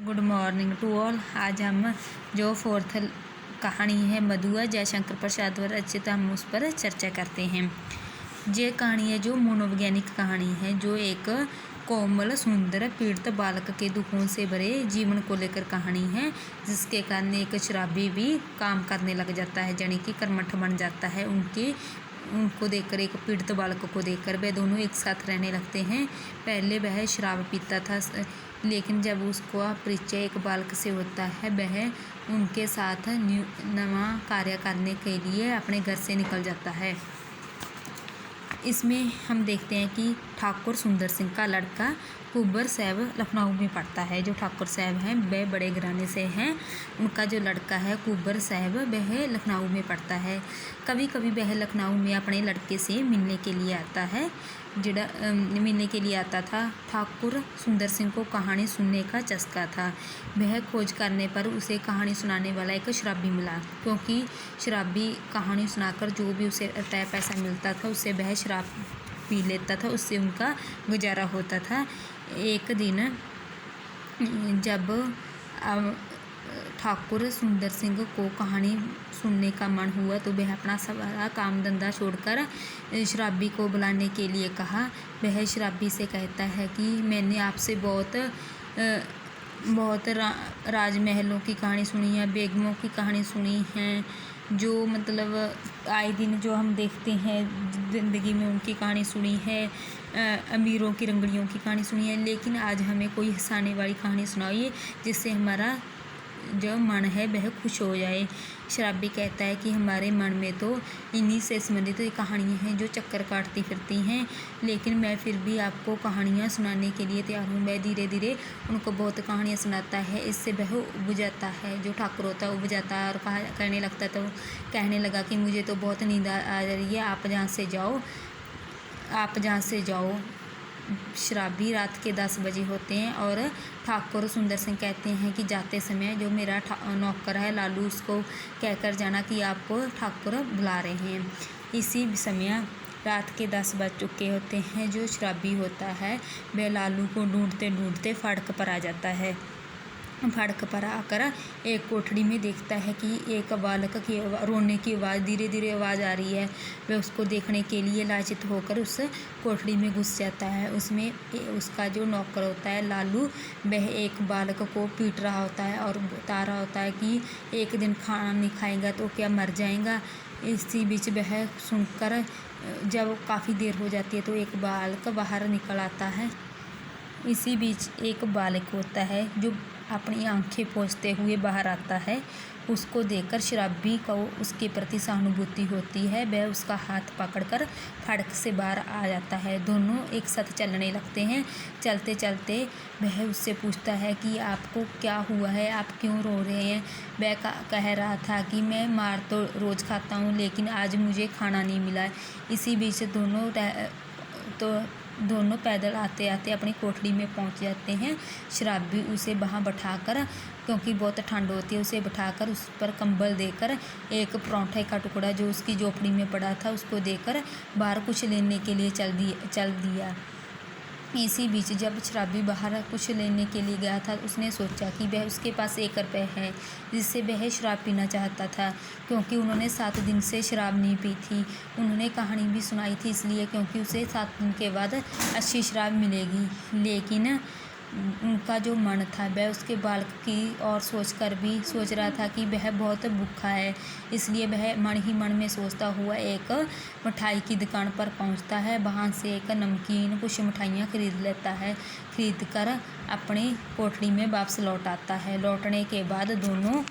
Good morning to all. आज हम जो फोर्थ कहानी है मधुआ जयशंकर प्रसाद द्वारा रचित, हम उस पर चर्चा करते हैं। ये कहानी है जो मनोवैज्ञानिक कहानी है, जो एक कोमल सुंदर पीड़ित बालक के दुखों से भरे जीवन को लेकर कहानी है, जिसके कारण एक शराबी भी काम करने लग जाता है, यानी कि कर्मठ बन जाता है। उनको देखकर, एक पीड़ित बालक को देखकर वे दोनों एक साथ रहने लगते हैं। पहले वह शराब पीता था, लेकिन जब उसका परिचय एक बालक से होता है, वह उनके साथ नवा कार्य करने के लिए अपने घर से निकल जाता है। इसमें हम देखते हैं कि ठाकुर सुंदर सिंह का लड़का कुब्बर साहब लखनऊ में पढ़ता है। जो ठाकुर साहब हैं वह बड़े घराने से हैं। उनका जो लड़का है कुब्बर साहब, वह लखनऊ में पढ़ता है। कभी कभी वह लखनऊ में अपने लड़के से मिलने के लिए आता है। मिलने के लिए आता था। ठाकुर सुंदर सिंह को कहानी सुनने का चस्का था। वह खोज करने पर उसे कहानी सुनाने वाला एक शराबी मिला, क्योंकि शराबी कहानी सुनाकर जो भी उसे तय पैसा मिलता था, उससे वह शराब पी लेता था, उससे उनका गुजारा होता था। एक दिन जब ठाकुर सुंदर सिंह को कहानी सुनने का मन हुआ, तो वह अपना सारा काम धंधा छोड़कर शराबी को बुलाने के लिए कहा। वह शराबी से कहता है कि मैंने आपसे बहुत राजमहलों की कहानी सुनी है, बेगमों की कहानी सुनी है, जो मतलब आए दिन जो हम देखते हैं ज़िंदगी में, उनकी कहानी सुनी है, अमीरों की रंगड़ियों की कहानी सुनी है, लेकिन आज हमें कोई हंसाने वाली कहानी सुनाइए, जिससे हमारा जो मन है वह खुश हो जाए। शराबी कहता है कि हमारे मन में तो इन्हीं से संबंधित कहानियाँ हैं जो चक्कर काटती फिरती हैं, लेकिन मैं फिर भी आपको कहानियाँ सुनाने के लिए तैयार हूँ। मैं धीरे धीरे उनको बहुत कहानियाँ सुनाता है। इससे वह उब जाता है, जो ठाकुर होता है उब जाता है और कहने लगता है, तो कहने लगा कि मुझे तो बहुत नींद आ रही है, आप जहाँ से जाओ। शराबी रात के 10 बजे होते हैं और ठाकुर सुंदर सिंह कहते हैं कि जाते समय जो मेरा नौकर है लालू, उसको कहकर जाना कि आपको ठाकुर बुला रहे हैं। इसी समय रात के 10 बज चुके होते हैं। जो शराबी होता है वह लालू को ढूंढते ढूंढते फाटक पर आ जाता है। फाटक पर आकर एक कोठड़ी में देखता है कि एक बालक की रोने की आवाज़, धीरे धीरे आवाज़ आ रही है। वह उसको देखने के लिए लालचित होकर उस कोठड़ी में घुस जाता है। उसमें उसका जो नौकर होता है लालू, वह एक बालक को पीट रहा होता है और बता रहा होता है कि एक दिन खाना नहीं खाएगा तो क्या मर जाएगा। इसी बीच वह सुनकर जब काफ़ी देर हो जाती है तो एक बालक बाहर निकल आता है। इसी बीच एक बालक होता है जो अपनी आंखें पोंछते हुए बाहर आता है। उसको देखकर शराबी को उसके प्रति सहानुभूति होती है। वह उसका हाथ पकड़कर फाटक से बाहर आ जाता है। दोनों एक साथ चलने लगते हैं। चलते चलते वह उससे पूछता है कि आपको क्या हुआ है, आप क्यों रो रहे हैं। वह कह रहा था कि मैं मार तो रोज़ खाता हूँ, लेकिन आज मुझे खाना नहीं मिला। इसी बीच दोनों पैदल आते आते अपनी कोठड़ी में पहुंच जाते हैं। शराबी उसे वहां बैठाकर, क्योंकि बहुत ठंड होती है, उसे बैठाकर उस पर कंबल देकर एक पराठे का टुकड़ा जो उसकी झोपड़ी में पड़ा था उसको देकर बाहर कुछ लेने के लिए चल दिया। इसी बीच जब शराबी बाहर कुछ लेने के लिए गया था, उसने सोचा कि वह उसके पास 1 रुपये है, जिससे वह शराब पीना चाहता था, क्योंकि उन्होंने 7 दिन से शराब नहीं पी थी। उन्होंने कहानी भी सुनाई थी इसलिए, क्योंकि उसे 7 दिन के बाद अच्छी शराब मिलेगी। लेकिन उनका जो मन था वह उसके बालक की और सोच रहा था कि वह बहुत भूखा है, इसलिए वह मन ही मन में सोचता हुआ एक मिठाई की दुकान पर पहुंचता है। वहां से एक नमकीन, कुछ मिठाइयाँ खरीद लेता है। खरीद कर अपनी कोठड़ी में वापस लौट आता है। लौटने के बाद दोनों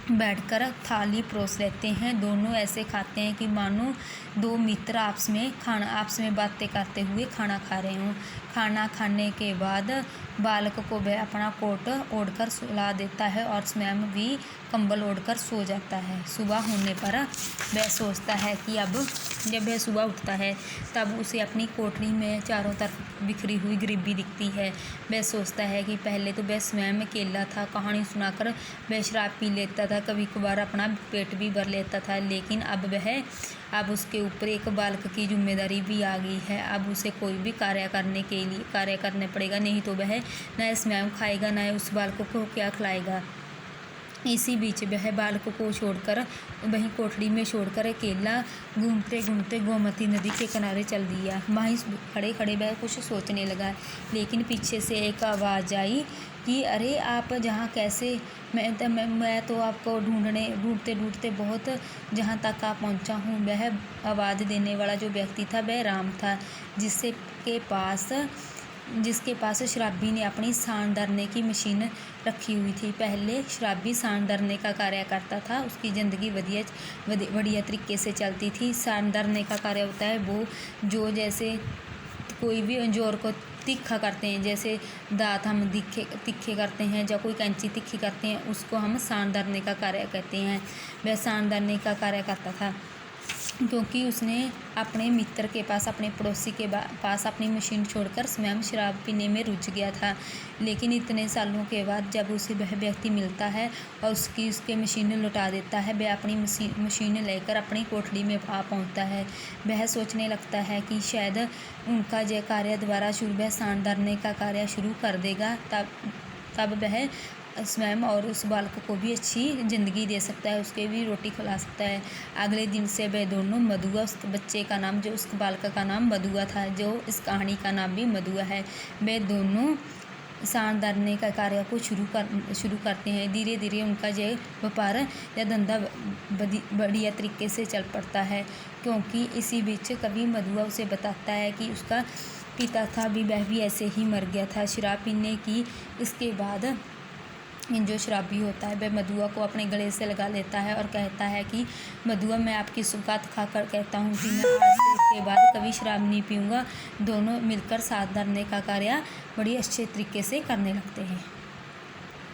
बैठकर थाली परोस लेते हैं। दोनों ऐसे खाते हैं कि मानो 2 मित्र आपस में बातें करते हुए खाना खा रहे हों। खाना खाने के बाद बालक को वह अपना कोट ओढ़कर सुला देता है और स्वयं भी कंबल ओढ़कर सो जाता है। सुबह होने पर वह सोचता है कि अब जब वह सुबह उठता है तब उसे अपनी कोठरी में चारों तरफ बिखरी हुई गरीबी दिखती है। वह सोचता है कि पहले तो वह स्वयं अकेला था, कहानी सुनाकर वह शराब पी लेता था, वह कभी कभार अपना पेट भी भर लेता था, लेकिन अब उसके ऊपर एक बालक की जिम्मेदारी भी आ गई है। अब उसे कोई भी कार्य करने पड़ेगा, नहीं तो वह न स्वयं खाएगा न उस बालक को क्या खिलाएगा। इसी बीच वह बालक को छोड़कर वहीं कोठड़ी में छोड़कर अकेला घूमते घूमते गोमती नदी के किनारे चल दिया। वहीं खड़े खड़े वह कुछ सोचने लगा, लेकिन पीछे से एक आवाज़ आई कि अरे आप जहाँ कैसे, मैं तो आपको ढूंढते ढूंढते बहुत जहाँ तक आ पहुँचा हूँ। वह आवाज़ देने वाला जो व्यक्ति था वह राम था, जिसके पास शराबी ने अपनी सांड दरने की मशीन रखी हुई थी। पहले शराबी सांड दरने का कार्य करता था, उसकी ज़िंदगी बढ़िया तरीके से चलती थी। सांड दरने का कार्य होता है वो जो जैसे कोई भी अंजोर को तीखा करते हैं, जैसे दांत हम तीखे करते हैं या कोई कैंची तीखी करते हैं, उसको हम सांड दरने का कार्य कहते हैं। वह सांड दरने का कार्य करता था क्योंकि उसने अपने मित्र के पास, अपने पड़ोसी के पास अपनी मशीन छोड़कर स्वयं शराब पीने में रुझ गया था। लेकिन इतने सालों के बाद जब उसे वह व्यक्ति मिलता है और उसके मशीन लौटा देता है, वह अपनी मशीन लेकर अपनी कोठड़ी में आ पहुँचता है। वह सोचने लगता है कि शायद उनका यह कार्य दोबारा वह सांड दरने का कार्य शुरू कर देगा। तब वह स्वयं और उस बालक को भी अच्छी ज़िंदगी दे सकता है, उसके भी रोटी खिला सकता है। अगले दिन से वह दोनों मधुआ, उस बच्चे का नाम, जो उस बालक का नाम मधुआ था, जो इस कहानी का नाम भी मधुआ है, वे दोनों सांड दरने का कार्य को शुरू करते हैं। धीरे धीरे उनका यह व्यापार या धंधा बढ़िया तरीके से चल पड़ता है, क्योंकि इसी बीच कभी मधुआ उसे बताता है कि उसका पिता था वह भी ऐसे ही मर गया था शराब पीने की। इसके बाद जो शराबी होता है वह मधुआ को अपने गले से लगा लेता है और कहता है कि मधुआ, मैं आपकी सौगात खाकर कहता हूँ कि मैं आज से इसके बाद कभी शराब नहीं पीऊँगा। दोनों मिलकर सांड दरने का कार्य बड़ी अच्छे तरीके से करने लगते हैं।